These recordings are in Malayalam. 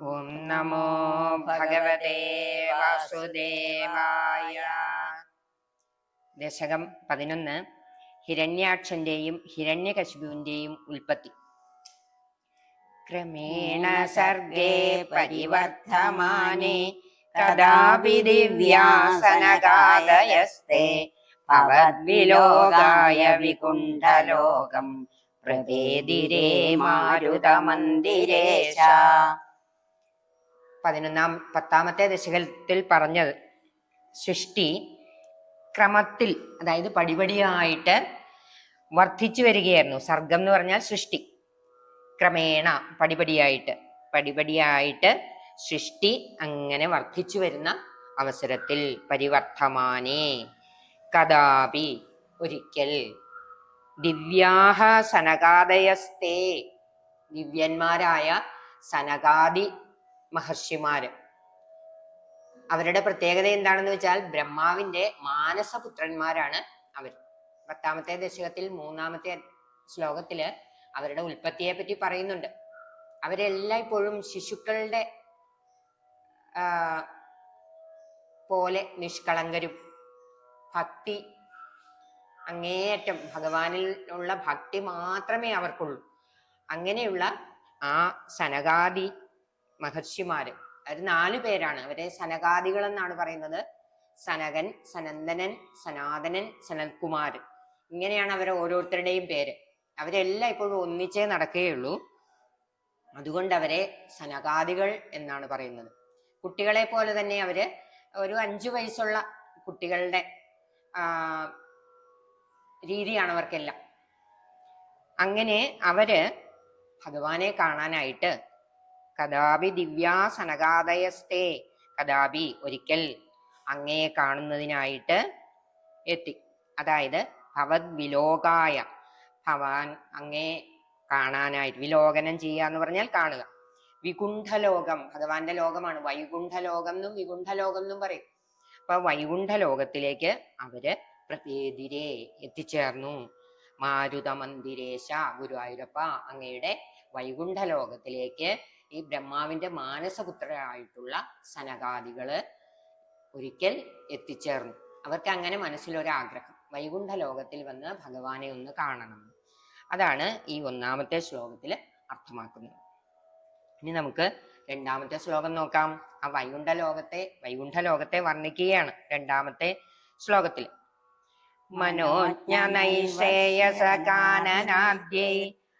ഓം നമോ ഭഗവതേ വാസുദേവായ. ദശകം 11. ഹിരണ്യാക്ഷന്റെയും ഹിരണ്യകശിപുവിന്റെയും ഉൽപ്പത്തി. ക്രമേണ സർഗേ പരിവർത്തമാനേ കദാപി ദിവ്യാസനഗാദയസ്തേ ഭവദ്വിലോകായ വികുണ്ഠലോകം പ്രവേദിരേ മാരുതമന്ദിരേശ. 10ാമത്തെ ദശകത്തിൽ പറഞ്ഞത് സൃഷ്ടി ക്രമത്തിൽ, അതായത് പടിപടിയായിട്ട് വർദ്ധിച്ചു വരികയായിരുന്നു. സർഗം എന്ന് പറഞ്ഞാൽ സൃഷ്ടി. ക്രമേണ പടിപടിയായിട്ട് സൃഷ്ടി അങ്ങനെ വർദ്ധിച്ചു വരുന്ന അവസരത്തിൽ പരിവർത്തമാനേ കദാപി ഒരിക്കൽ ദിവ്യാഹ സനകാദയസ്തേ ദിവ്യന്മാരായ സനകാദി മഹർഷിമാര്, അവരുടെ പ്രത്യേകത എന്താണെന്ന് വെച്ചാൽ ബ്രഹ്മാവിന്റെ മാനസപുത്രന്മാരാണ് അവർ. 10ാമത്തെ ദശകത്തിൽ 3ാമത്തെ ശ്ലോകത്തില് അവരുടെ ഉൽപ്പത്തിയെ പറ്റി പറയുന്നുണ്ട്. അവരെല്ലായ്പ്പോഴും ശിശുക്കളുടെ പോലെ നിഷ്കളങ്കരും, ഭക്തി അങ്ങേയറ്റം, ഭഗവാനിൽ ഉള്ള ഭക്തി മാത്രമേ അവർക്കുള്ളൂ. അങ്ങനെയുള്ള ആ സനകാദി മഹർഷിമാര്, അവർ 4 പേരാണ്. അവരെ സനകാദികൾ എന്നാണ് പറയുന്നത്. സനകൻ, സനന്ദനൻ, സനാതനൻ, സനൽകുമാരൻ, ഇങ്ങനെയാണ് അവരെ ഓരോരുത്തരുടെയും പേര്. അവരെല്ലാം ഇപ്പോഴും ഒന്നിച്ചേ നടക്കുകയുള്ളൂ. അതുകൊണ്ട് അവരെ സനകാദികൾ എന്നാണ് പറയുന്നത്. കുട്ടികളെ പോലെ തന്നെ അവര് ഒരു 5 വയസ്സുള്ള കുട്ടികളുടെ രീതിയാണ് അവർക്കെല്ലാം. അങ്ങനെ അവര് ഭഗവാനെ കാണാനായിട്ട് കദാപി ദിവ്യാസനകാദയസ്തേ, കദാപി ഒരിക്കൽ അങ്ങയെ കാണുന്നതിനായിട്ട് എത്തി. അതായത് ഭവദ്വിലോകായ, ഭവാൻ അങ്ങയെ കാണാനായിട്ട്, വിലോകനം ചെയ്യുക എന്ന് പറഞ്ഞാൽ കാണുക. വികുണ്ഠലോകം, ഭഗവാന്റെ ലോകമാണ്. വൈകുണ്ഠലോകം എന്നും വികുണ്ഠലോകം എന്നും പറയും. അപ്പൊ വൈകുണ്ഠലോകത്തിലേക്ക് അവര് പ്രവേദിരേ എത്തിച്ചേർന്നു. മാരുതമന്ദിരേശ, ഗുരുവായൂരപ്പ അങ്ങയുടെ വൈകുണ്ഠലോകത്തിലേക്ക് ഈ ബ്രഹ്മാവിന്റെ മാനസപുത്രരായിട്ടുള്ള സനകാദികള് ഒരിക്കൽ എത്തിച്ചേർന്നു. അവർക്ക് അങ്ങനെ മനസ്സിലൊരാഗ്രഹം, വൈകുണ്ഠ ലോകത്തിൽ വന്ന് ഭഗവാനെ ഒന്ന് കാണണം. അതാണ് ഈ 1ാമത്തെ ശ്ലോകത്തിൽ അർത്ഥമാക്കുന്നത്. ഇനി നമുക്ക് 2ാമത്തെ ശ്ലോകം നോക്കാം. ആ വൈകുണ്ഠ ലോകത്തെ വർണ്ണിക്കുകയാണ് 2ാമത്തെ ശ്ലോകത്തിൽ. മനോജ്ഞ നൈശ്രേയസകാനനാദ്യൈ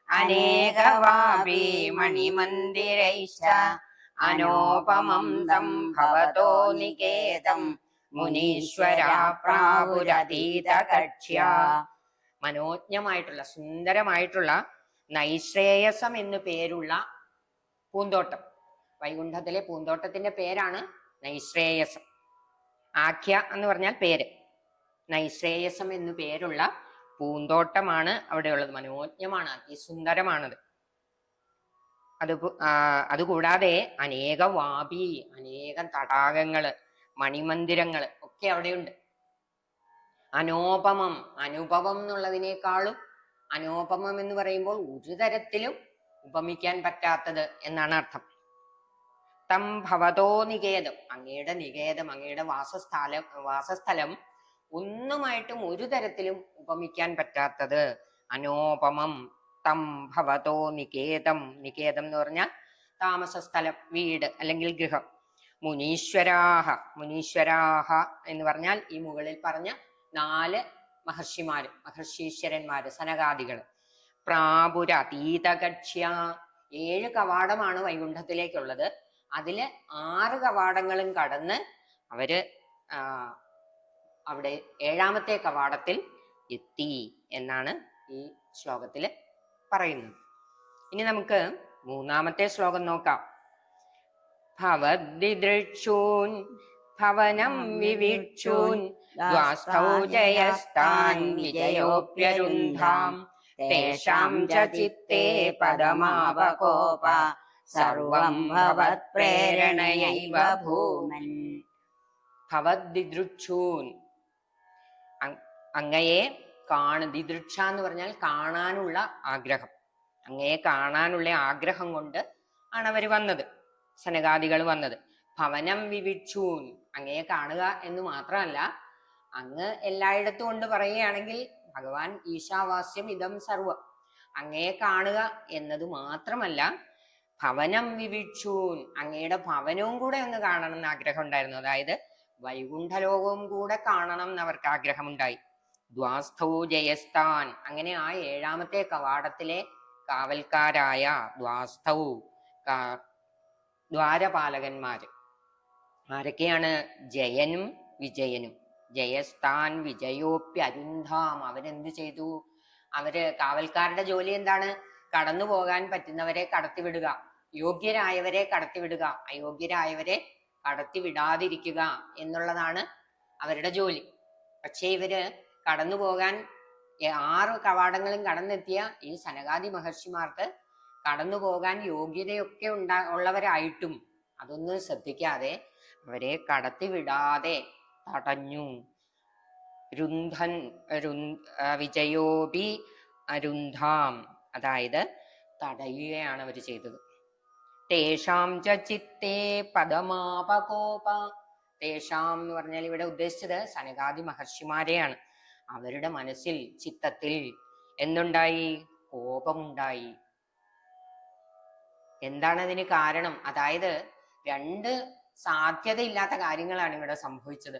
അനേകവാപി മണിമന്ദിരൈശ്ച അനോപമം തം ഭവതോ നികേതം മുനീശ്വരാ പ്രാപുരതീതകക്ഷ്യ. മനോജ്ഞമായിട്ടുള്ള, സുന്ദരമായിട്ടുള്ള നൈശ്രേയസം എന്നു പേരുള്ള പൂന്തോട്ടം. വൈകുണ്ഠത്തിലെ പൂന്തോട്ടത്തിന്റെ പേരാണ് നൈശ്രേയസം. ആഖ്യ എന്ന് പറഞ്ഞാൽ പേര്. നൈശ്രേയസം എന്നു പേരുള്ള പൂന്തോട്ടമാണ് അവിടെയുള്ളത്. മനോജ്ഞമാണ്, അതിസുന്ദരമാണത്. അതുകൂടാതെ അനേക വാപി, അനേകം തടാകങ്ങള്, മണിമന്ദിരങ്ങള് ഒക്കെ അവിടെയുണ്ട്. അനോപമം, അനുപമം എന്നുള്ളതിനേക്കാളും അനോപമം എന്ന് പറയുമ്പോൾ ഒരു തരത്തിലും ഉപമിക്കാൻ പറ്റാത്തത് എന്നാണ് അർത്ഥം. തം ഭവതോ നികേതം, അങ്ങയുടെ നികേതം, അങ്ങയുടെ വാസസ്ഥലം ഒന്നുമായിട്ടും ഒരു തരത്തിലും ഉപമിക്കാൻ പറ്റാത്തത്. അനോപമം തം ഭവതോ നികേതം. നികേതം എന്ന് പറഞ്ഞാൽ താമസ സ്ഥലം, വീട് അല്ലെങ്കിൽ ഗൃഹം. മുനീശ്വരാഹ, മുനീശ്വരാഹ എന്ന് പറഞ്ഞാൽ ഈ മുകളിൽ പറഞ്ഞ 4 മഹർഷിമാര്, മഹർഷീശ്വരന്മാര്, സനകാദികള്. പ്രാപുരതീതകക്ഷ്യ, 7 കവാടമാണ് വൈകുണ്ഠത്തിലേക്കുള്ളത്. അതില് 6 കവാടങ്ങളും കടന്ന് അവര് അവിടെ 7ാമത്തെ കവാടത്തിൽ എത്തി എന്നാണ് ഈ ശ്ലോകത്തില് പറയുന്നത്. ഇനി നമുക്ക് 3ാമത്തെ ശ്ലോകം നോക്കാം. ഭവദ്ദിദൃക്ഷൂൻ ഭവനം വിവിക്ഷൂൻ ദ്വാസ്ഥൗ ജയസ്താൻ വിജയോപ്യരുന്ധാം തേഷാം ച ചിത്തേ പദമാവകോപ സർവം ഭവത് പ്രേരണയൈവ ഭൂമൻ. ഭവദ്ദിദൃക്ഷൂൻ, അങ്ങയെ ദിദൃക്ഷ എന്ന് പറഞ്ഞാൽ കാണാനുള്ള ആഗ്രഹം. അങ്ങയെ കാണാനുള്ള ആഗ്രഹം കൊണ്ട് ആണ് അവർ വന്നത്. സനകാദികൾ വന്നത്. ഭവനം വിവിക്ഷൂൻ, അങ്ങയെ കാണുക എന്ന് മാത്രമല്ല, അങ്ങ് എല്ലായിടത്തും കൊണ്ട് പറയുകയാണെങ്കിൽ ഭഗവാൻ ഈശാവാസ്യം ഇതം സർവം, അങ്ങയെ കാണുക എന്നത് മാത്രമല്ല, ഭവനം വിവിക്ഷൂൻ, അങ്ങയുടെ ഭവനവും കൂടെ ഒന്ന് കാണണം എന്ന് ആഗ്രഹം ഉണ്ടായിരുന്നു. അതായത് വൈകുണ്ഠലോകവും കൂടെ കാണണം എന്ന് അവർക്ക് ആഗ്രഹമുണ്ടായി. ദ്വാസ്ഥൗ ജയസ്ഥാൻ, അങ്ങനെ ആ 7ാമത്തെ കവാടത്തിലെ കാവൽക്കാരായ ദ്വാസ്ഥൗ ദ്വാരപാലകന്മാര് ആരൊക്കെയാണ്? ജയനും വിജയനും. ജയസ്ഥാൻ വിജയോപ്യരുന്ധാം, അവരെന്ത് ചെയ്തു? അവര് കാവൽക്കാരുടെ ജോലി എന്താണ്? കടന്നു പോകാൻ പറ്റുന്നവരെ കടത്തിവിടുക, യോഗ്യരായവരെ കടത്തിവിടുക, അയോഗ്യരായവരെ കടത്തിവിടാതിരിക്കുക എന്നുള്ളതാണ് അവരുടെ ജോലി. പക്ഷേ ഇവര് കടന്നു പോകാൻ 6 കവാടങ്ങളും കടന്നെത്തിയ ഈ സനകാദി മഹർഷിമാർക്ക് കടന്നു പോകാൻ യോഗ്യതയൊക്കെ ഉള്ളവരായിട്ടും അതൊന്നും ശ്രദ്ധിക്കാതെ അവരെ കടത്തിവിടാതെ തടഞ്ഞു. രുന്ധൻ വിജയോപി അരുന്ധാം, അതായത് തടയുകയാണ് അവർ ചെയ്തത്. തേഷാം ച ചിത്തേ പദമാപകോപ, തേഷാം എന്ന് പറഞ്ഞാൽ ഇവിടെ ഉദ്ദേശിച്ചത് സനകാദി മഹർഷിമാരെയാണ്. അവരുടെ മനസ്സിൽ, ചിത്തത്തിൽ എന്തുണ്ടായി? കോപമുണ്ടായി. എന്താണ് അതിന് കാരണം? അതായത് 2 സാധ്യതയില്ലാത്ത കാര്യങ്ങളാണ് ഇവിടെ സംഭവിച്ചത്.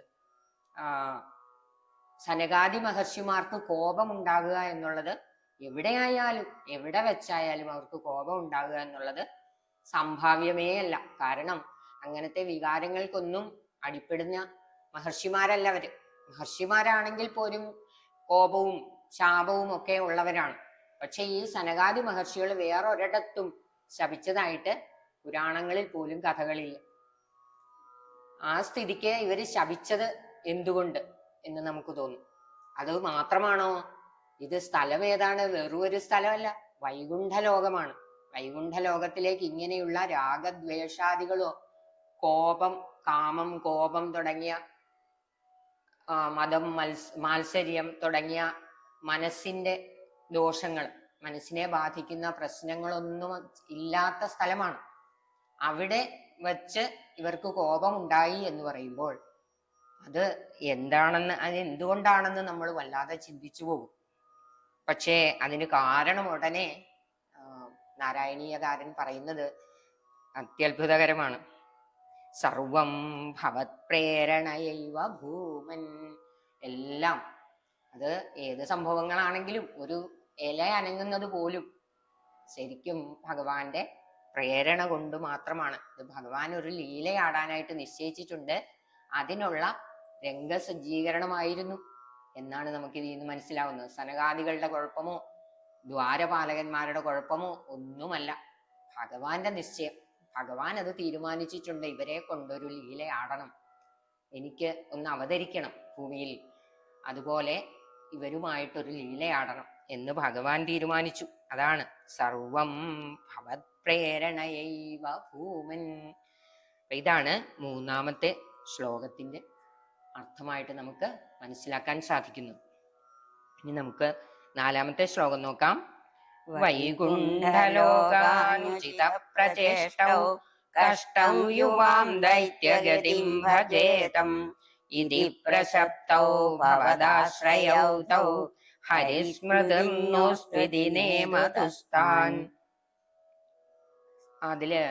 സനകാദി മഹർഷിമാർക്ക് കോപമുണ്ടാകുക എന്നുള്ളത് എവിടെയായാലും, എവിടെ വെച്ചായാലും അവർക്ക് കോപം ഉണ്ടാകുക എന്നുള്ളത് സംഭാവ്യമേ അല്ല. കാരണം അങ്ങനത്തെ വികാരങ്ങൾക്കൊന്നും അടിപ്പെടുന്ന മഹർഷിമാരല്ല അവര്. മഹർഷിമാരാണെങ്കിൽ പോലും കോപവും ശാപവും ഒക്കെ ഉള്ളവരാണ്. പക്ഷെ ഈ സനകാദി മഹർഷികൾ വേറൊരിടത്തും ശപിച്ചതായിട്ട് പുരാണങ്ങളിൽ പോലും കഥകളില്ല. ആ സ്ഥിതിക്ക് ഇവര് ശപിച്ചത് എന്തുകൊണ്ട് എന്ന് നമുക്ക് തോന്നും. അത് മാത്രമാണോ? ഇത് സ്ഥലം ഏതാണ്? വെറും ഒരു സ്ഥലമല്ല, വൈകുണ്ഠലോകമാണ്. വൈകുണ്ഠലോകത്തിലേക്ക് ഇങ്ങനെയുള്ള രാഗദ്വേഷാദികളോ, കോപം, കാമം, കോപം തുടങ്ങിയ മതം, മാത്സര്യം തുടങ്ങിയ മനസ്സിന്റെ ദോഷങ്ങൾ, മനസ്സിനെ ബാധിക്കുന്ന പ്രശ്നങ്ങളൊന്നും ഇല്ലാത്ത സ്ഥലമാണ്. അവിടെ വച്ച് ഇവർക്ക് കോപം ഉണ്ടായി എന്ന് പറയുമ്പോൾ അത് എന്താണെന്ന്, അത് എന്തുകൊണ്ടാണെന്ന് നമ്മൾ വല്ലാതെ ചിന്തിച്ചു പോകും. പക്ഷേ അതിന് കാരണം ഉടനെ നാരായണീയകാരൻ പറയുന്നത് അത്യത്ഭുതകരമാണ്. സർവം ഭവത് പ്രേരണയൈവ ഭൂമൻ, എല്ലാം, അത് ഏത് സംഭവങ്ങളാണെങ്കിലും ഒരു ഇല അനങ്ങുന്നത് പോലും ശരിക്കും ഭഗവാന്റെ പ്രേരണ കൊണ്ട് മാത്രമാണ്. ഇത് ഭഗവാൻ ഒരു ലീലയാടാനായിട്ട് നിശ്ചയിച്ചിട്ടുണ്ട്, അതിനുള്ള രംഗസജ്ജീകരണമായിരുന്നു എന്നാണ് നമുക്ക് ഇതിൽ നിന്ന് മനസ്സിലാവുന്നത്. സനകാദികളുടെ കുഴപ്പമോ ദ്വാരപാലകന്മാരുടെ കുഴപ്പമോ ഒന്നുമല്ല, ഭഗവാന്റെ നിശ്ചയം. ഭഗവാൻ അത് തീരുമാനിച്ചിട്ടുണ്ട്, ഇവരെ കൊണ്ടൊരു ലീലയാടണം, എനിക്ക് ഒന്ന് അവതരിക്കണം ഭൂമിയിൽ, അതുപോലെ ഇവരുമായിട്ടൊരു ലീലയാടണം എന്ന് ഭഗവാൻ തീരുമാനിച്ചു. അതാണ് സർവം ഭവത് പ്രേരണയൈവ ഭൂമൻ. ഇതാണ് 3ാമത്തെ ശ്ലോകത്തിന്റെ അർത്ഥമായിട്ട് നമുക്ക് മനസ്സിലാക്കാൻ സാധിക്കുന്നു. ഇനി നമുക്ക് 4ാമത്തെ ശ്ലോകം നോക്കാം. വൈകുണ്ഠലോകാനുചിത പ്രചേഷ്ടൗ കഷ്ടൗ യുവാം ദൈത്യഗതിം ഭജേതം ഇതി പ്രശപ്തൗ ഭവദാശ്രയൗ തൗ ഹരിസ്മൃതിർനോസ്ത്വിതി നേമതുസ്താൻ. അതില്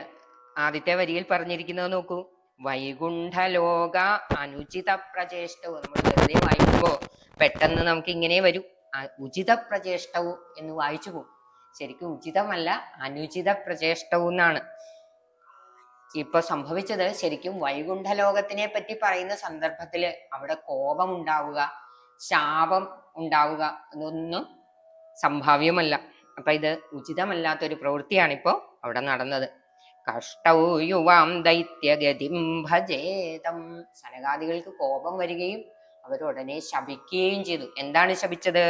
ആദ്യത്തെ വരിയിൽ പറഞ്ഞിരിക്കുന്നത് നോക്കൂ. വൈകുണ്ഠലോക അനുചിത പ്രചേഷ്ടവും. നമ്മൾ വെറുതെ വായിക്കുമ്പോ പെട്ടെന്ന് നമുക്ക് ഇങ്ങനെ വരും, ഉചിത പ്രചേഷ്ടവും എന്ന് വായിച്ചു പോകും. ശരിക്കും ഉചിതമല്ല, അനുചിത പ്രചേഷ്ടവും എന്നാണ് ഇപ്പൊ സംഭവിച്ചത്. ശരിക്കും വൈകുണ്ഠലോകത്തിനെ പറ്റി പറയുന്ന സന്ദർഭത്തില് അവിടെ കോപം ഉണ്ടാവുക, ശാപം ഉണ്ടാവുക എന്നൊന്നും സംഭാവ്യമല്ല. അപ്പൊ ഇത് ഉചിതമല്ലാത്തൊരു പ്രവൃത്തിയാണ് ഇപ്പോ അവിടെ നടന്നത്. കഷ്ടൗ യുവാം ദൈത്യഗതിം ഭജേതം. സനകാദികൾക്ക് കോപം വരികയും അവരുടനെ ശപിക്കുകയും ചെയ്തു. എന്താണ് ശപിച്ചത്?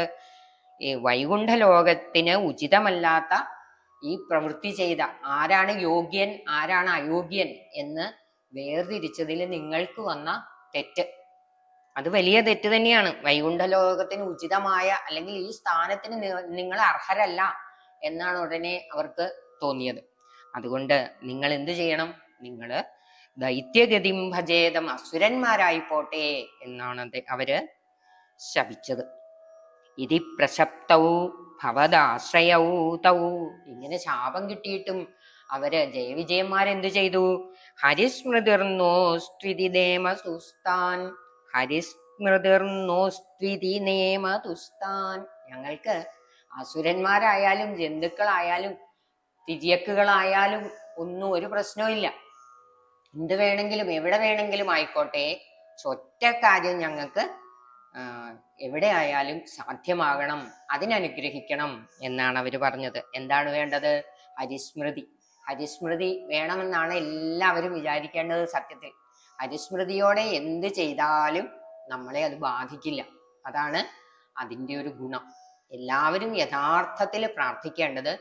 ഈ വൈകുണ്ഠലോകത്തിന് ഉചിതമല്ലാത്ത ഈ പ്രവൃത്തി ചെയ്ത, ആരാണ് യോഗ്യൻ ആരാണ് അയോഗ്യൻ എന്ന് വേർതിരിച്ചതിൽ നിങ്ങൾക്ക് വന്ന തെറ്റ്, അത് വലിയ തെറ്റ് തന്നെയാണ്. വൈകുണ്ഠലോകത്തിന് ഉചിതമായ അല്ലെങ്കിൽ ഈ സ്ഥാനത്തിന് നിങ്ങൾ അർഹരല്ല എന്നാണ് ഉടനെ അവർക്ക് തോന്നിയത്. അതുകൊണ്ട് നിങ്ങൾ എന്ത് ചെയ്യണം? നിങ്ങള് ദൈത്യഗതിം ഭജേതം, അസുരന്മാരായി പോട്ടെ എന്നാണ് അവര് ശപിച്ചത്. ഇതി പ്രശപ്തൗ ഭവദാശ്രയൗ തൗ. ഇങ്ങനെ ശാപം കിട്ടിയിട്ടും അവര് ജയവിജയന്മാരെന്തു ചെയ്തു? ഹരിസ്മൃതിർനോസ്ത്വിതി നേമതുസ്താൻ, ഹരിസ്മൃതിർനോസ്ത്വിതി നേമതുസ്താൻ. ഞങ്ങൾക്ക് അസുരന്മാരായാലും ജന്തുക്കളായാലും തിര്യക്കുകളായാലും ഒന്നും ഒരു പ്രശ്നവും. എന്ത് വേണമെങ്കിലും എവിടെ വേണമെങ്കിലും ആയിക്കോട്ടെ, ഒറ്റ കാര്യം ഞങ്ങൾക്ക് എവിടെ ആയാലും സാധ്യമാകണം, അതിനനുഗ്രഹിക്കണം എന്നാണ് അവര് പറഞ്ഞത്. എന്താണ് വേണ്ടത്? ഹരിസ്മൃതി. ഹരിസ്മൃതി വേണമെന്നാണ് എല്ലാവരും വിചാരിക്കേണ്ടത്. സത്യത്തിൽ ഹരിസ്മൃതിയോടെ എന്ത് ചെയ്താലും നമ്മളെ അത് ബാധിക്കില്ല. അതാണ് അതിൻ്റെ ഒരു ഗുണം. എല്ലാവരും യഥാർത്ഥത്തിൽ പ്രാർത്ഥിക്കേണ്ടത്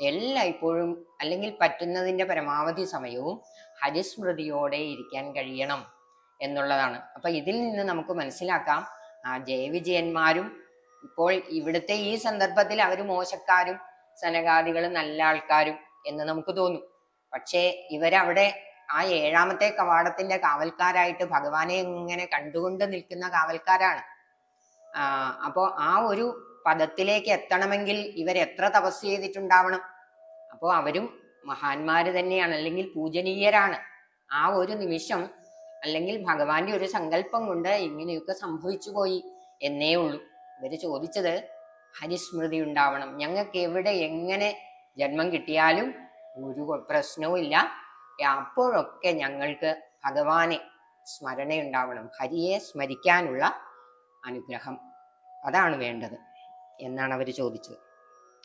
എല്ലായ്പ്പോഴും, അല്ലെങ്കിൽ പറ്റുന്നതിൻ്റെ പരമാവധി സമയവും ഹരിസ്മൃതിയോടെ ഇരിക്കാൻ കഴിയണം എന്നുള്ളതാണ്. അപ്പൊ ഇതിൽ നിന്ന് നമുക്ക് മനസ്സിലാക്കാം, ആ ജയവിജയന്മാരും ഇപ്പോൾ ഇവിടുത്തെ ഈ സന്ദർഭത്തിൽ അവർ മോശക്കാരും സനകാദികളും നല്ല ആൾക്കാരും എന്ന് നമുക്ക് തോന്നും. പക്ഷേ ഇവരവിടെ ആ 7ാമത്തെ കവാടത്തിന്റെ കാവൽക്കാരായിട്ട് ഭഗവാനെ ഇങ്ങനെ കണ്ടുകൊണ്ട് നിൽക്കുന്ന കാവൽക്കാരാണ്. അപ്പോ ആ ഒരു പദത്തിലേക്ക് എത്തണമെങ്കിൽ ഇവരെത്ര തപസ് ചെയ്തിട്ടുണ്ടാവണം. അപ്പോൾ അവരും മഹാന്മാര് തന്നെയാണ്, അല്ലെങ്കിൽ പൂജനീയരാണ്. ആ ഒരു നിമിഷം അല്ലെങ്കിൽ ഭഗവാന്റെ ഒരു സങ്കല്പം കൊണ്ട് ഇങ്ങനെയൊക്കെ സംഭവിച്ചു പോയി എന്നേ ഉള്ളൂ. ഇവര് ചോദിച്ചത് ഹരിസ്മൃതി ഉണ്ടാവണം, ഞങ്ങൾക്ക് എവിടെ എങ്ങനെ ജന്മം കിട്ടിയാലും ഒരു പ്രശ്നവും ഇല്ല, അപ്പോഴൊക്കെ ഞങ്ങൾക്ക് ഭഗവാനെ സ്മരണയുണ്ടാവണം, ഹരിയെ സ്മരിക്കാനുള്ള അനുഗ്രഹം, അതാണ് വേണ്ടത് എന്നാണ് അവർ ചോദിച്ചത്.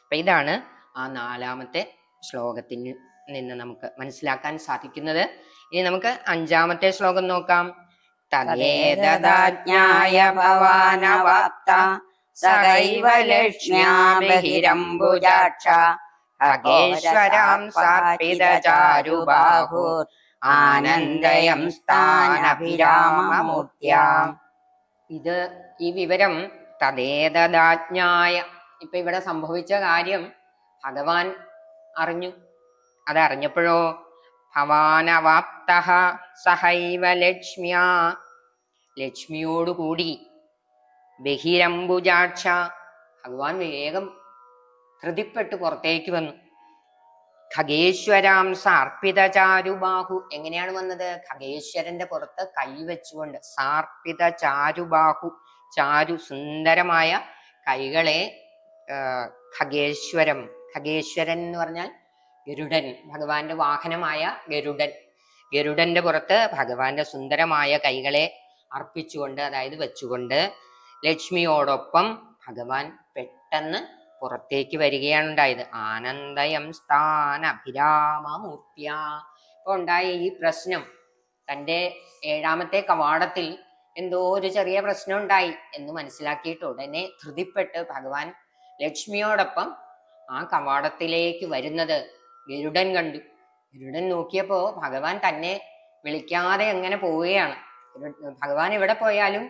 അപ്പൊ ഇതാണ് ആ 4ാമത്തെ ശ്ലോകത്തിൽ നിന്ന് നമുക്ക് മനസ്സിലാക്കാൻ സാധിക്കുന്നത്. ഇനി നമുക്ക് 5ാമത്തെ ശ്ലോകം നോക്കാം. തദേതദാജ്ഞായ ഭവാനവാപ്ത സഹൈവ ലക്ഷ്മ്യാ ബഹിരംബുജാക്ഷ ഖഗേശ്വരാം സാർപ്പിതചാരുബാഹുർ ആനന്ദയം സ്ഥാനഭിരാമമൂർത്യാം. ഇത് ഈ വിവരം തദേതദാജ്ഞായ, ഇപ്പൊ ഇവിടെ സംഭവിച്ച കാര്യം ഭഗവാൻ അറിഞ്ഞു. അതറിഞ്ഞപ്പോഴോ ഭവാനവാപ്ത സഹൈവ ലക്ഷ്മ്യാ, ലക്ഷ്മിയോടുകൂടി, ബഹിരംബുജാക്ഷ, ഭഗവാൻ വേഗം ധൃതിപ്പെട്ട് പുറത്തേക്ക് വന്നു. ഖഗേശ്വരാം സാർപ്പിത ചാരുബാഹു, എങ്ങനെയാണ് വന്നത്? ഖഗേശ്വരന്റെ പുറത്ത് കൈവച്ചുകൊണ്ട്. സാർപ്പിത ചാരുബാഹു, ചാരു സുന്ദരമായ കൈകളെ ഖഗേശ്വരം, ഖഗേശ്വരൻ എന്ന് പറഞ്ഞാൽ ഗരുഡൻ, ഭഗവാന്റെ വാഹനമായ ഗരുഡൻ. ഗരുഡന്റെ പുറത്ത് ഭഗവാന്റെ സുന്ദരമായ കൈകളെ അർപ്പിച്ചുകൊണ്ട്, അതായത് വെച്ചുകൊണ്ട് ലക്ഷ്മിയോടൊപ്പം ഭഗവാൻ പെട്ടെന്ന് പുറത്തേക്ക് വരികയാണ് ഉണ്ടായത്. ആനന്ദയം സ്ഥാനഭിരാമമൂർത്തിയ. ഇപ്പൊ ഉണ്ടായ ഈ പ്രശ്നം, തൻ്റെ 7ാമത്തെ കവാടത്തിൽ എന്തോ ഒരു ചെറിയ പ്രശ്നം ഉണ്ടായി എന്ന് മനസ്സിലാക്കിയിട്ട് ഉടനെ ധൃതിപ്പെട്ട് ഭഗവാൻ ലക്ഷ്മിയോടൊപ്പം ആ കവാടത്തിലേക്ക് വരുന്നത് ഗരുഡൻ കണ്ടു. ഗരുഡൻ നോക്കിയപ്പോ ഭഗവാൻ തന്നെ വിളിക്കാതെ എങ്ങനെ പോവുകയാണ്. ഭഗവാൻ എവിടെ പോയാലും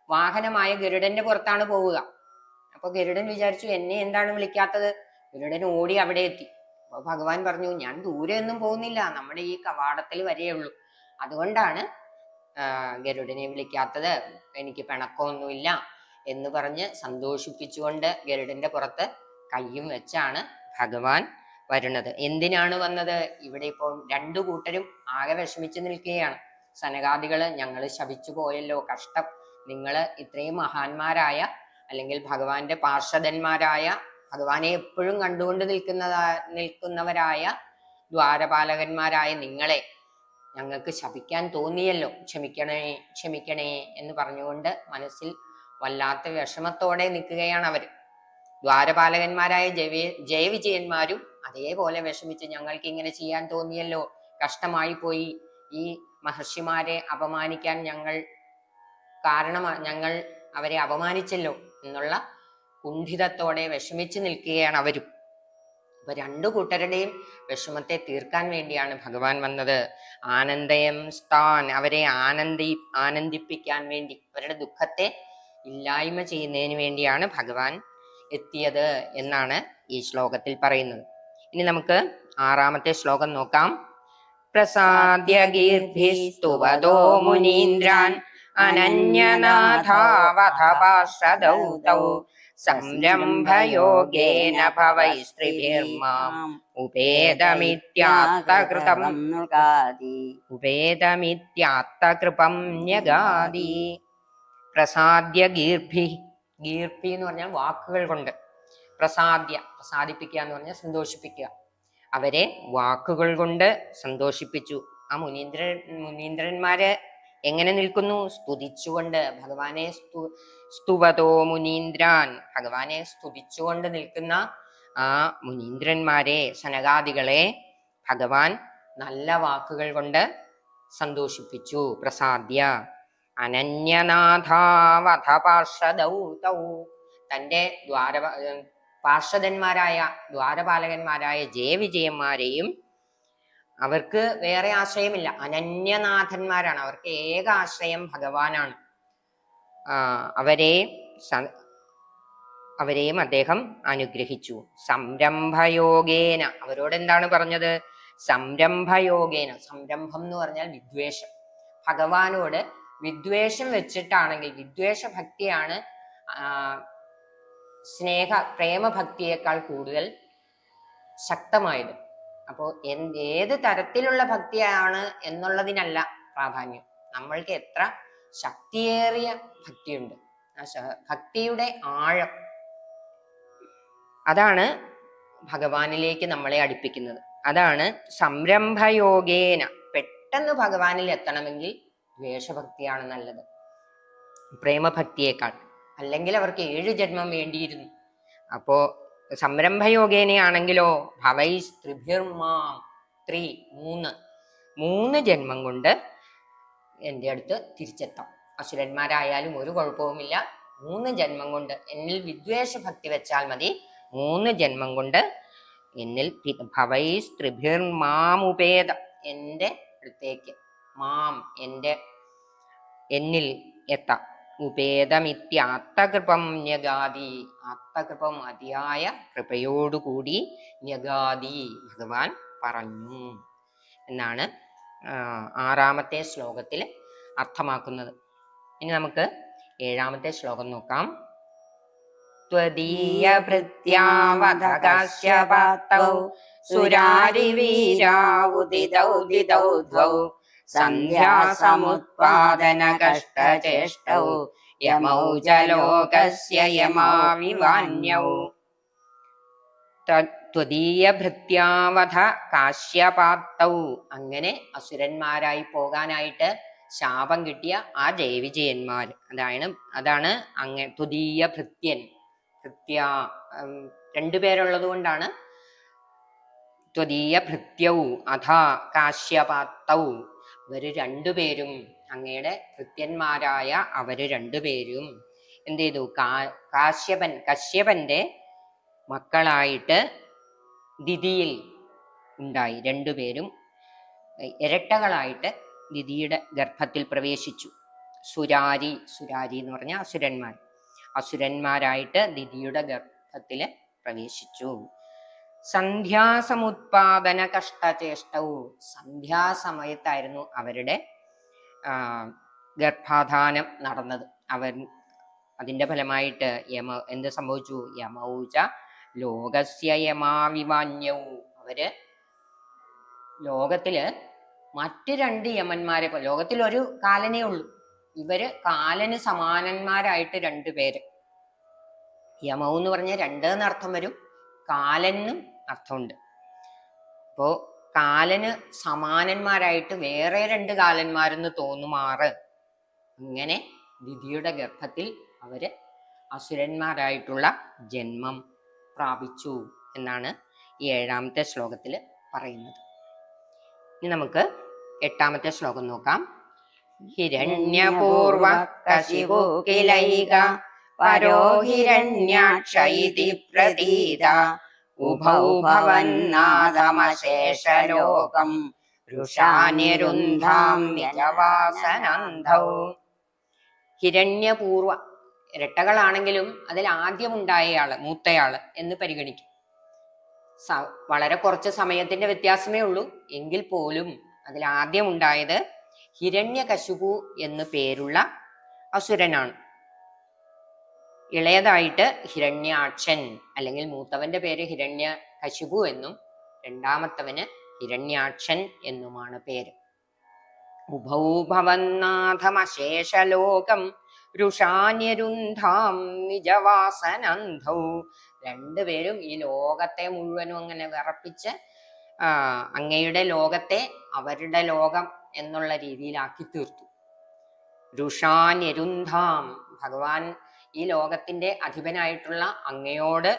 വാഹനമായ ഗരുഡന്റെ പുറത്താണ് പോവുക. അപ്പൊ ഗരുഡൻ വിചാരിച്ചു, എന്നെ എന്താണ് വിളിക്കാത്തത്? ഗരുഡൻ ഓടി അവിടെ എത്തി. അപ്പൊ ഭഗവാൻ പറഞ്ഞു, ഞാൻ ദൂരെ ഒന്നും പോകുന്നില്ല, നമ്മുടെ ഈ കവാടത്തിൽ വരെയുള്ളൂ, അതുകൊണ്ടാണ് ഗരുഡനെ വിളിക്കാത്തത്, എനിക്ക് പിണക്കമൊന്നുമില്ല എന്ന് പറഞ്ഞ് സന്തോഷിപ്പിച്ചുകൊണ്ട് ഗരുഡന്റെ പുറത്ത് കയ്യും വെച്ചാണ് ഭഗവാൻ വരുന്നത്. എന്തിനാണ് വന്നത്? ഇവിടെ ഇപ്പോൾ 2 കൂട്ടരും ആകെ വിഷമിച്ച് നിൽക്കുകയാണ്. സനകാദികള്, ഞങ്ങൾ ശപിച്ചു പോയല്ലോ, കഷ്ടം, നിങ്ങൾ ഇത്രയും മഹാന്മാരായ അല്ലെങ്കിൽ ഭഗവാന്റെ പാർഷദന്മാരായ, ഭഗവാനെ എപ്പോഴും കണ്ടുകൊണ്ട് നിൽക്കുന്നവരായ ദ്വാരപാലകന്മാരായ നിങ്ങളെ ഞങ്ങൾക്ക് ശപിക്കാൻ തോന്നിയല്ലോ, ക്ഷമിക്കണേ ക്ഷമിക്കണേ എന്ന് പറഞ്ഞുകൊണ്ട് മനസ്സിൽ വല്ലാത്ത വിഷമത്തോടെ നിൽക്കുകയാണ് അവർ. ദ്വാരപാലകന്മാരായ ജയവിജയന്മാരും അതേപോലെ വിഷമിച്ച്, ഞങ്ങൾക്ക് ഇങ്ങനെ ചെയ്യാൻ തോന്നിയല്ലോ, കഷ്ടമായി പോയി, ഈ മഹർഷിമാരെ അപമാനിക്കാൻ ഞങ്ങൾ അവരെ അപമാനിച്ചല്ലോ എന്നുള്ള കുണ്ഠിതത്തോടെ വിഷമിച്ച് നിൽക്കുകയാണ് അവരും. അപ്പൊ 2 കൂട്ടരുടെയും വിഷമത്തെ തീർക്കാൻ വേണ്ടിയാണ് ഭഗവാൻ വന്നത്. ആനന്ദയം സ്ഥാൻ, അവരെ ആനന്ദിപ്പിക്കാൻ വേണ്ടി, അവരുടെ ദുഃഖത്തെ ഇല്ലായ്മ ചെയ്യുന്നതിന് വേണ്ടിയാണ് ഭഗവാൻ എത്തിയത് എന്നാണ് ഈ ശ്ലോകത്തിൽ പറയുന്നത്. ഇനി നമുക്ക് 6ാമത്തെ ശ്ലോകം നോക്കാം. പ്രസാദ്യ ഗീർഭിസ്തുവതോ മുനീന്ദ്രാൻ അനന്യനാഥാവധ പാർഷദൗ തൗ സംരംഭയോഗേന ഭവൈസ്ത്രിഭിർമാം ഉപേതമിത്യാത്തകൃതം ഉപേതമിത്യാത്തകൃപം ന്യഗാദി. പ്രസാദ്യ ഗീർഭി, ഗീർഭി എന്ന് പറഞ്ഞാൽ വാക്കുകൾ കൊണ്ട്, പ്രസാദിപ്പിക്കുക എന്ന് പറഞ്ഞാൽ സന്തോഷിപ്പിക്കുക. അവരെ വാക്കുകൾ കൊണ്ട് സന്തോഷിപ്പിച്ചു. ആ മുനീന്ദ്രന്മാര് എങ്ങനെ നിൽക്കുന്നു? സ്തുതിച്ചുകൊണ്ട്. ഭഗവാനെ സ്തുവതോ മുനീന്ദ്രാൻ, ഭഗവാനെ സ്തുതിച്ചുകൊണ്ട് നിൽക്കുന്ന ആ മുനീന്ദ്രന്മാരെ, സനകാദികളെ ഭഗവാൻ നല്ല വാക്കുകൾ കൊണ്ട് സന്തോഷിപ്പിച്ചു. പ്രസാദ്യ. അനന്യനാഥാവധ പാർഷദൗ തൗ, തന്റെ പാർഷദന്മാരായ ദ്വാരപാലകന്മാരായ ജയവിജയന്മാരെയും, അവർക്ക് വേറെ ആശ്രയമില്ല, അനന്യനാഥന്മാരാണ്, അവർക്ക് ഏക ആശ്രയം ഭഗവാനാണ്. അവരെയും അദ്ദേഹം അനുഗ്രഹിച്ചു. സംരംഭയോഗേന, അവരോട് എന്താണ് പറഞ്ഞത്? സംരംഭയോഗേന. സംരംഭം എന്ന് പറഞ്ഞാൽ വിദ്വേഷം. ഭഗവാനോട് വിദ്വേഷം വെച്ചിട്ടാണെങ്കിൽ, വിദ്വേഷ ഭക്തിയാണ് പ്രേമഭക്തിയേക്കാൾ കൂടുതൽ ശക്തമായത്. അപ്പോൾ ഏത് തരത്തിലുള്ള ഭക്തിയാണ് എന്നുള്ളതിനല്ല പ്രാധാന്യം, നമ്മൾക്ക് എത്ര ശക്തിയേറിയ ഭക്തിയുണ്ട്, ഭക്തിയുടെ ആഴം, അതാണ് ഭഗവാനിലേക്ക് നമ്മളെ അടുപ്പിക്കുന്നത്. അതാണ് സംരംഭയോഗേന. പെട്ടെന്ന് ഭഗവാനിൽ എത്തണമെങ്കിൽ ദ്വേഷഭക്തിയാണ് നല്ലത് പ്രേമഭക്തിയേക്കാൾ. അല്ലെങ്കിൽ അവർക്ക് 7 ജന്മം വേണ്ടിയിരുന്നു. അപ്പോ സംരംഭയോഗേനയാണെങ്കിലോ ഭവൈസ്ത്രിഭിർമാം, 3 ജന്മം കൊണ്ട് എൻ്റെ അടുത്ത് തിരിച്ചെത്താം. അസുരന്മാരായാലും ഒരു കുഴപ്പവുമില്ല, 3 ജന്മം കൊണ്ട് എന്നിൽ വിദ്വേഷഭക്തി വെച്ചാൽ മതി. 3 ജന്മം കൊണ്ട് എന്നിൽ ഭവൈസ്ത്രിഭിർമാമുപേത, എൻ്റെ അടുത്തേക്ക്, എന്നിൽ എത്താം. ഉപേതമിത്യാത്തകൃപം ന്യഗാദി, ആത്തകൃപം അതിയായ കൃപയോടുകൂടി ന്യഗാദി ഭഗവാൻ പറഞ്ഞു എന്നാണ് 6ാമത്തെ ശ്ലോകത്തിൽ അർത്ഥമാക്കുന്നത്. ഇനി നമുക്ക് 7ാമത്തെ ശ്ലോകം നോക്കാം. ത്വദീയ ഭൃത്യാവധ കാശ്യപാതൗ സുരാരിവീരാവുദിതൗ ദിതൗ ദ്വൗ സന്ധ്യാസമുത്പാദന കഷ്ടചേഷ്ടൗ യമൗ ജലോകസ്യ യമാവിവാന്യൗ. ത്വദീയ ഭൃത്യാവധ കാശ്യപാതൗ, അങ്ങനെ അസുരന്മാരായി പോകാനായിട്ട് ശാപം കിട്ടിയ ആ ജയവിജയന്മാർ, അതാണ് അങ്ങനെ ത്വദീയ ഭൃത്യൻ. ഭൃത്യ 2 പേരുള്ളത് കൊണ്ടാണ് ത്വദീയ ഭൃത്യൗ അഥ കാശ്യപാതൗ. അവര് 2 പേരും, അങ്ങയുടെ ഭൃത്യന്മാരായ അവര് 2 പേരും എന്ത് ചെയ്തു? കശ്യപന്റെ മക്കളായിട്ട് ദിതിയിൽ ഉണ്ടായി. 2 പേരും ഇരട്ടകളായിട്ട് ദിതിയുടെ ഗർഭത്തിൽ പ്രവേശിച്ചു. സുരാരി എന്ന് പറഞ്ഞ അസുരന്മാരായിട്ട് ദിതിയുടെ ഗർഭത്തില് പ്രവേശിച്ചു. സന്ധ്യാസമുത്പാദന കഷ്ടചേഷ്ടവും, സന്ധ്യാസമയത്തായിരുന്നു അവരുടെ ഗർഭാധാനം നടന്നത്. അതിന്റെ ഫലമായിട്ട് എന്ത് സംഭവിച്ചു? യമൗച ലോകസ്യ യമാവിവാന്യവും, അവര് ലോകത്തില് മറ്റ് 2 യമന്മാരെ പോലെ, ലോകത്തിൽ ഒരു കാലനേ ഉള്ളൂ, ഇവര് കാലന് സമാനന്മാരായിട്ട് 2 പേര്. യമൗ എന്ന് പറഞ്ഞ 2 എന്നർത്ഥം വരും, കാലനും അർത്ഥമുണ്ട്. അപ്പോ കാലന് സമാനന്മാരായിട്ട് വേറെ 2 കാലന്മാരെന്ന് തോന്നുമാറ് ഇങ്ങനെ ദിതിയുടെ ഗർഭത്തിൽ അവര് അസുരന്മാരായിട്ടുള്ള ജന്മം പ്രാപിച്ചു എന്നാണ് ഈ 7ാമത്തെ ശ്ലോകത്തിൽ പറയുന്നത്. ഇനി നമുക്ക് 8ാമത്തെ ശ്ലോകം നോക്കാം. ഹിരണ്യപൂർവ കശിപു കിലൈക പരോ ഹിരണ്യാക്ഷൈതി പ്രതീത ഉഭൗ ഭവന്നാദമശേഷലോകം ഋഷാനിരുന്ധാം വ്യജവാസനന്ധൗ. ഹിരണ്യപൂർവ, ഇരട്ടകളാണെങ്കിലും അതിൽ ആദ്യമുണ്ടായയാള്, മൂത്തയാള് എന്ന് പരിഗണിക്കും. വളരെ കുറച്ച് സമയത്തിന്റെ വ്യത്യാസമേ ഉള്ളൂ, എങ്കിൽ പോലും അതിൽ ആദ്യം ഉണ്ടായത് ഹിരണ്യകശിപു എന്ന് പേരുള്ള അസുരനാണ്. ഇളയതായിട്ട് ഹിരണ്യാക്ഷൻ, അല്ലെങ്കിൽ മൂത്തവന്റെ പേര് ഹിരണ്യകശിപു എന്നും രണ്ടാമത്തവന് ഹിരണ്യാക്ഷൻ എന്നുമാണ് പേര്. ഉഭൗ ഭവന്നാഥമശേഷലോകം രുഷാന്യരുന്ധാം നിജവാസനന്ധൗ. രണ്ടുപേരും ഈ ലോകത്തെ മുഴുവനും അങ്ങനെ വിറപ്പിച്ച് അങ്ങയുടെ ലോകത്തെ അവരുടെ ലോകം എന്നുള്ള രീതിയിലാക്കി തീർത്തു. രുഷാന്യരുന്ധാം, ഭഗവാൻ ഈ ലോകത്തിന്റെ അധിപനായിട്ടുള്ള അങ്ങയോട്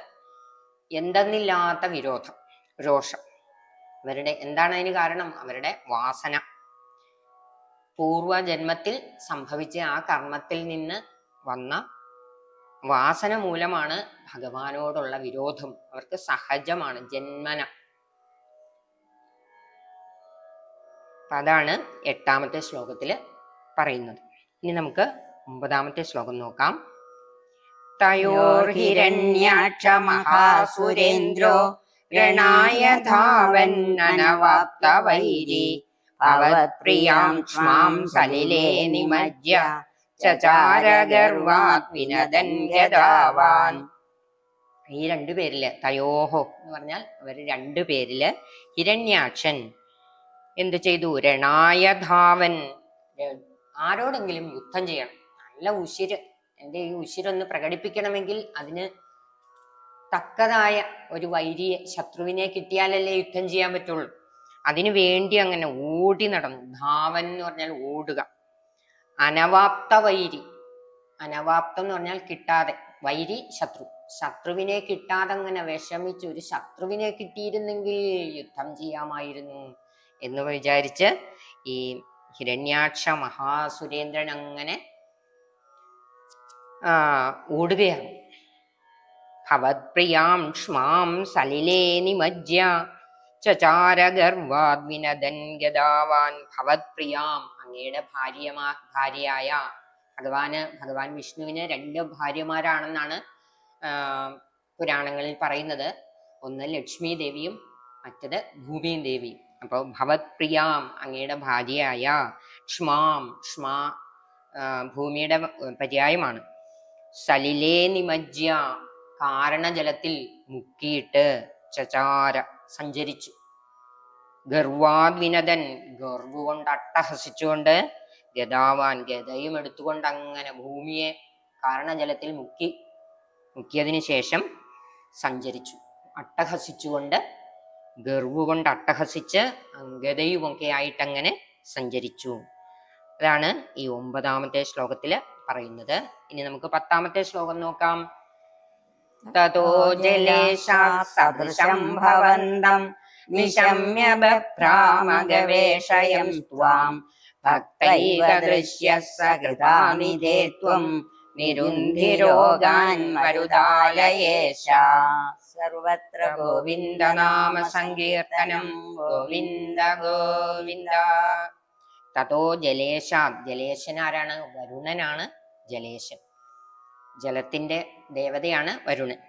എന്തെന്നില്ലാത്ത വിരോധം, രോഷം. അവരുടെ എന്താണ് അതിന് കാരണം? അവരുടെ വാസന, പൂർവജന്മത്തിൽ സംഭവിച്ച ആ കർമ്മത്തിൽ നിന്ന് വന്ന വാസന മൂലമാണ് ഭഗവാനോടുള്ള വിരോധം. അവർക്ക് സഹജമാണ്, ജന്മന. അതാണ് 8ാമത്തെ ശ്ലോകത്തില് പറയുന്നത്. ഇനി നമുക്ക് 9ാമത്തെ ശ്ലോകം നോക്കാം. തയോർഹിരണ്യാക്ഷ മഹാസുരേന്ദ്രോ രണായ ധാവൻ അനവാപ്ത വൈരി ഭവത്പ്രിയാം ക്ഷ്മാം സലിലേ നിമജ്യ ചചാര ഗർവാത് വിനദൻ ഗദാവാൻ. ഈ രണ്ടുപേരില്, തയോഹോ എന്ന് പറഞ്ഞാൽ അവർ രണ്ടുപേരില് ഹിരണ്യാക്ഷൻ എന്ത് ചെയ്തു? രണായ ധാവൻ, ആരോടെങ്കിലും യുദ്ധം ചെയ്യണം. നല്ല ഉശിര്, എൻ്റെ ഈ ഉശിരൊന്ന് പ്രകടിപ്പിക്കണമെങ്കിൽ അതിന് തക്കതായ ഒരു വൈരിയെ, ശത്രുവിനെ കിട്ടിയാലല്ലേ യുദ്ധം ചെയ്യാൻ പറ്റുള്ളൂ. അതിനു വേണ്ടി അങ്ങനെ ഓടി നടന്നു. ധാവൻ എന്ന് പറഞ്ഞാൽ ഓടുക. അനവാപ്ത വൈരി, അനവാപ്തം എന്ന് പറഞ്ഞാൽ കിട്ടാതെ, വൈരി ശത്രു, ശത്രുവിനെ കിട്ടാതെ അങ്ങനെ വിഷമിച്ച്, ഒരു ശത്രുവിനെ കിട്ടിയിരുന്നെങ്കിൽ യുദ്ധം ചെയ്യാമായിരുന്നു എന്ന് വിചാരിച്ച് ഈ ഹിരണ്യാക്ഷ മഹാസുരേന്ദ്രൻ അങ്ങനെ ഓടുകയാണ്. ഭവത്പ്രിയാം ക്ഷ്മാം സലിലേ നിമജ്യ ചചാര ഗർവാത് വിനദൻ ഗദാവാൻ. ഭവത്പ്രിയാം, അങ്ങയുടെ ഭാര്യയായ ഭഗവാൻ വിഷ്ണുവിന് 2 ഭാര്യമാരാണെന്നാണ് പുരാണങ്ങളിൽ പറയുന്നത്. ഒന്ന് ലക്ഷ്മി ദേവിയും മറ്റത് ഭൂമി ദേവിയും. അപ്പോൾ ഭവത്പ്രിയാം, അങ്ങയുടെ ഭാര്യയായ, ക്ഷ്മാം, ക്ഷ്മാ ഭൂമിയുടെ പര്യായമാണ്. സലിലേ നിമജ്യ, കാരണജലത്തിൽ മുക്കിയിട്ട്, ചചാര സഞ്ചരിച്ചു, ഗർവാദ് വിനദൻ, ഗർവ് കൊണ്ട് അട്ടഹസിച്ചുകൊണ്ട്, ഗദാവാൻ, ഗദയും എടുത്തുകൊണ്ട് അങ്ങനെ ഭൂമിയെ കാരണജലത്തിൽ മുക്കിയതിനു ശേഷം സഞ്ചരിച്ചു. അട്ടഹസിച്ചുകൊണ്ട്, ഗർവ് കൊണ്ട് അട്ടഹസിച്ച് ഗദയുമൊക്കെ ആയിട്ടങ്ങനെ സഞ്ചരിച്ചു. അതാണ് ഈ 9ാമത്തെ ശ്ലോകത്തില് പറയുന്നത്. ഇനി നമുക്ക് 10ാമത്തെ ശ്ലോകം നോക്കാം. തതോ ജലേശാത് സദൃശം ഭവന്തം നിശമ്യ ബഭ്രാമഗവേഷയം ത്വാം ഭക്തൈക ദൃശ്യ സകൃതാനിധേ ത്വം നിരുന്ധിരോഗാൻ മരുദാലയേശ. സർവത്ര ഗോവിന്ദ നാമ സങ്കീർത്തനം, ഗോവിന്ദ ഗോവിന്ദ. തതോ ജലേശാത്, ജലേശൻ ആരാണ്? വരുണനാണ് ജലേശൻ, ജലത്തിന്റെ ദേവതയാണ് വരുണൻ.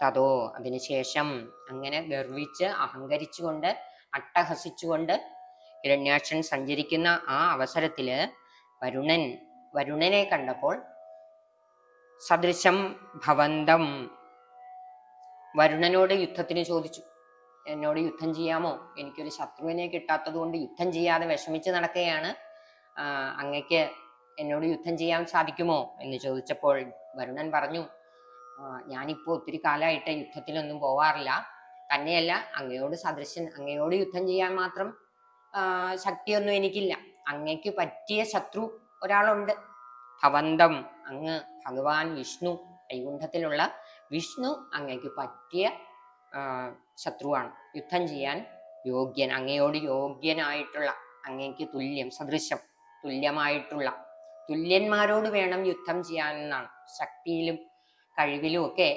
തതോ, അതിനുശേഷം, അങ്ങനെ ഗർവിച്ച് അഹങ്കരിച്ചുകൊണ്ട് അട്ടഹസിച്ചുകൊണ്ട് ഹിരണ്യാക്ഷൻ സഞ്ചരിക്കുന്ന ആ അവസരത്തില് വരുണനെ കണ്ടപ്പോൾ സദൃശം ഭവന്തം, വരുണനോട് യുദ്ധത്തിന് ചോദിച്ചു. എന്നോട് യുദ്ധം ചെയ്യാമോ? എനിക്കൊരു ശത്രുവിനെ കിട്ടാത്തത് കൊണ്ട് യുദ്ധം ചെയ്യാതെ വിഷമിച്ച് നടക്കുകയാണ്, അങ്ങക്ക് എന്നോട് യുദ്ധം ചെയ്യാൻ സാധിക്കുമോ എന്ന് ചോദിച്ചപ്പോൾ വരുണൻ പറഞ്ഞു, ഞാനിപ്പോ ഒത്തിരി കാലമായിട്ട് യുദ്ധത്തിലൊന്നും പോവാറില്ല, തന്നെയല്ല അങ്ങയോട് സദൃശൻ, അങ്ങയോട് യുദ്ധം ചെയ്യാൻ മാത്രം ശക്തിയൊന്നും എനിക്കില്ല, അങ്ങയ്ക്ക് പറ്റിയ ശത്രു ഒരാളുണ്ട്. ഭവന്തം, അങ്ങ് ഭഗവാൻ വിഷ്ണു, വൈകുണ്ഠത്തിലുള്ള വിഷ്ണു അങ്ങയ്ക്ക് പറ്റിയ ശത്രുവാണ്, യുദ്ധം ചെയ്യാൻ യോഗ്യൻ, അങ്ങയോട് യോഗ്യനായിട്ടുള്ള, അങ്ങയ്ക്ക് തുല്യം, സദൃശം, തുല്യമായിട്ടുള്ള, തുല്യന്മാരോട് വേണം യുദ്ധം ചെയ്യാനെന്നാണ്. ശക്തിയിലും കഴിവിലും ഒക്കെ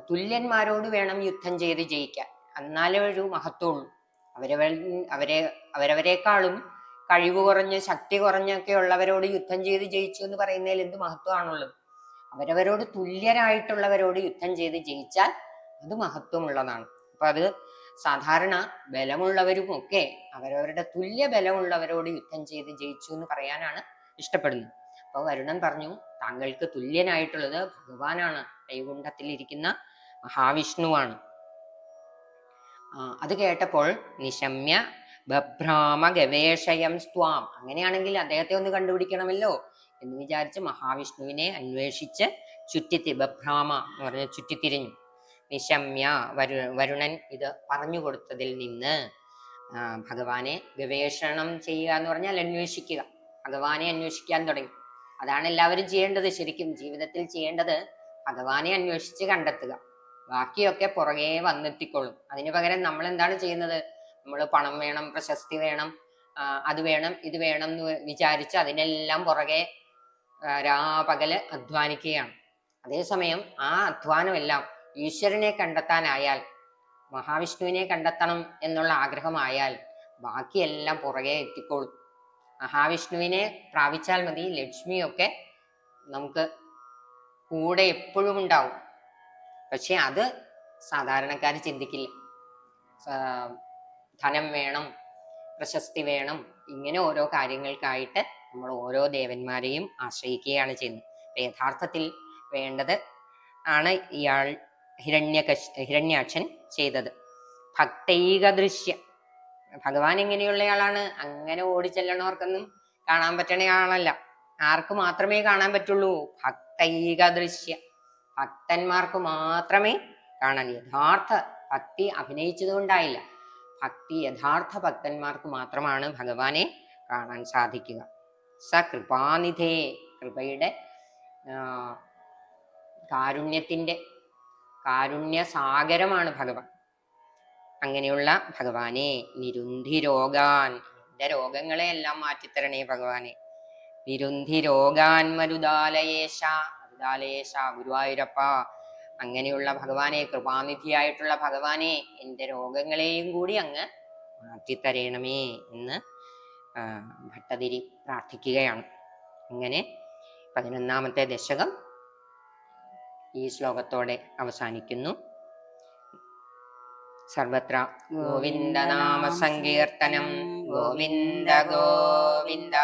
തുല്യന്മാരോട് വേണം യുദ്ധം ചെയ്ത് ജയിക്കാൻ, എന്നാലേ ഒരു മഹത്വമുള്ളൂ. അവരവരെക്കാളും കഴിവ് കുറഞ്ഞ് ശക്തി കുറഞ്ഞൊക്കെ ഉള്ളവരോട് യുദ്ധം ചെയ്ത് ജയിച്ചു എന്ന് പറയുന്നതിൽ എന്ത് മഹത്വമാണുള്ളത്? അവരവരോട് തുല്യരായിട്ടുള്ളവരോട് യുദ്ധം ചെയ്ത് ജയിച്ചാൽ അത് മഹത്വമുള്ളതാണ്. അപ്പൊ അത് സാധാരണ ബലമുള്ളവരുമൊക്കെ അവരവരുടെ തുല്യ ബലമുള്ളവരോട് യുദ്ധം ചെയ്ത് ജയിച്ചു എന്ന് പറയാനാണ് ഇഷ്ടപ്പെടുന്നത്. അപ്പൊ വരുണൻ പറഞ്ഞു, താങ്കൾക്ക് തുല്യനായിട്ടുള്ളത് ഭഗവാനാണ്, വൈകുണ്ഠത്തിൽ ഇരിക്കുന്ന മഹാവിഷ്ണുവാണ്. അത് കേട്ടപ്പോൾ നിശമ്യ ബഭ്രാമ ഗവേഷയം സ്വാം, അങ്ങനെയാണെങ്കിൽ അദ്ദേഹത്തെ ഒന്ന് കണ്ടുപിടിക്കണമല്ലോ എന്ന് വിചാരിച്ച് മഹാവിഷ്ണുവിനെ അന്വേഷിച്ച് ബഭ്രാമ എന്ന് പറഞ്ഞ ചുറ്റിത്തിരിഞ്ഞു. നിശമ്യ വരുണൻ ഇത് പറഞ്ഞു കൊടുത്തതിൽ നിന്ന് ഭഗവാനെ ഗവേഷണം ചെയ്യുക എന്ന് പറഞ്ഞാൽ അന്വേഷിക്കുക, ഭഗവാനെ അന്വേഷിക്കാൻ തുടങ്ങി. അതാണ് എല്ലാവരും ചെയ്യേണ്ടത്. ശരിക്കും ജീവിതത്തിൽ ചെയ്യേണ്ടത് ഭഗവാനെ അന്വേഷിച്ച് കണ്ടെത്തുക, ബാക്കിയൊക്കെ പുറകെ വന്നെത്തിക്കൊള്ളും. അതിനു പകരം നമ്മൾ എന്താണ് ചെയ്യുന്നത്? നമ്മൾ പണം വേണം, പ്രശസ്തി വേണം, അത് വേണം, ഇത് വേണം എന്ന് വിചാരിച്ച് അതിനെല്ലാം പുറകെ രാപകല് അധ്വാനിക്കുകയാണ്. അതേസമയം ആ അധ്വാനമെല്ലാം ഈശ്വരനെ കണ്ടെത്താനായാൽ, മഹാവിഷ്ണുവിനെ കണ്ടെത്തണം എന്നുള്ള ആഗ്രഹമായാൽ ബാക്കിയെല്ലാം പുറകെ എത്തിക്കോളും. മഹാവിഷ്ണുവിനെ പ്രാപിച്ചാൽ മതി, ലക്ഷ്മിയൊക്കെ നമുക്ക് കൂടെ എപ്പോഴും ഉണ്ടാവും. പക്ഷെ അത് സാധാരണക്കാർ ചിന്തിക്കില്ല. ധനം വേണം, പ്രശസ്തി വേണം, ഇങ്ങനെ ഓരോ കാര്യങ്ങൾക്കായിട്ട് നമ്മൾ ഓരോ ദേവന്മാരെയും ആശ്രയിക്കുകയാണ് ചെയ്യുന്നത്. യഥാർത്ഥത്തിൽ വേണ്ടത് ആണ് ഇയാൾ ഹിരണ്യാക്ഷൻ ചെയ്തത്. ഭക്തൈക ദൃശ്യ, ഭഗവാൻ എങ്ങനെയുള്ളയാളാണ്? അങ്ങനെ ഓടിച്ചെല്ലണവർക്കൊന്നും കാണാൻ പറ്റണ ആളല്ല. ആർക്ക് മാത്രമേ കാണാൻ പറ്റുള്ളൂ? ഭക്തൈക ദൃശ്യ, ഭക്തന്മാർക്ക് മാത്രമേ കാണാൻ. യഥാർത്ഥ ഭക്തി അഭിനയിച്ചത് കൊണ്ടായില്ല, ഭക്തി യഥാർത്ഥ ഭക്തന്മാർക്ക് മാത്രമാണ് ഭഗവാനെ കാണാൻ സാധിക്കുക. സ കൃപാനിധേ, കൃപയുടെ കാരുണ്യസാഗരമാണ് ഭഗവാൻ. അങ്ങനെയുള്ള ഭഗവാനെ നിരുന്ധി രോഗാൻ, എന്റെ രോഗങ്ങളെ എല്ലാം മാറ്റിത്തരണേ ഭഗവാനെ. നിരുന്ധി രോഗാൻ മരുദാലയേശ, മരുദാലയേശ ഗുരുവായൂരപ്പ, അങ്ങനെയുള്ള ഭഗവാനെ, കൃപാനിധിയായിട്ടുള്ള ഭഗവാനെ, എന്റെ രോഗങ്ങളെയും കൂടി അങ്ങ് മാറ്റിത്തരണമേ എന്ന് ഭട്ടതിരി പ്രാർത്ഥിക്കുകയാണ്. അങ്ങനെ 11ാമത്തെ ദശകം ഈ ശ്ലോകത്തോടെ അവസാനിക്കുന്നു. സർവത്ര ഗോവിന്ദനാമ സങ്കീർത്തനം, ഗോവിന്ദ ഗോവിന്ദ.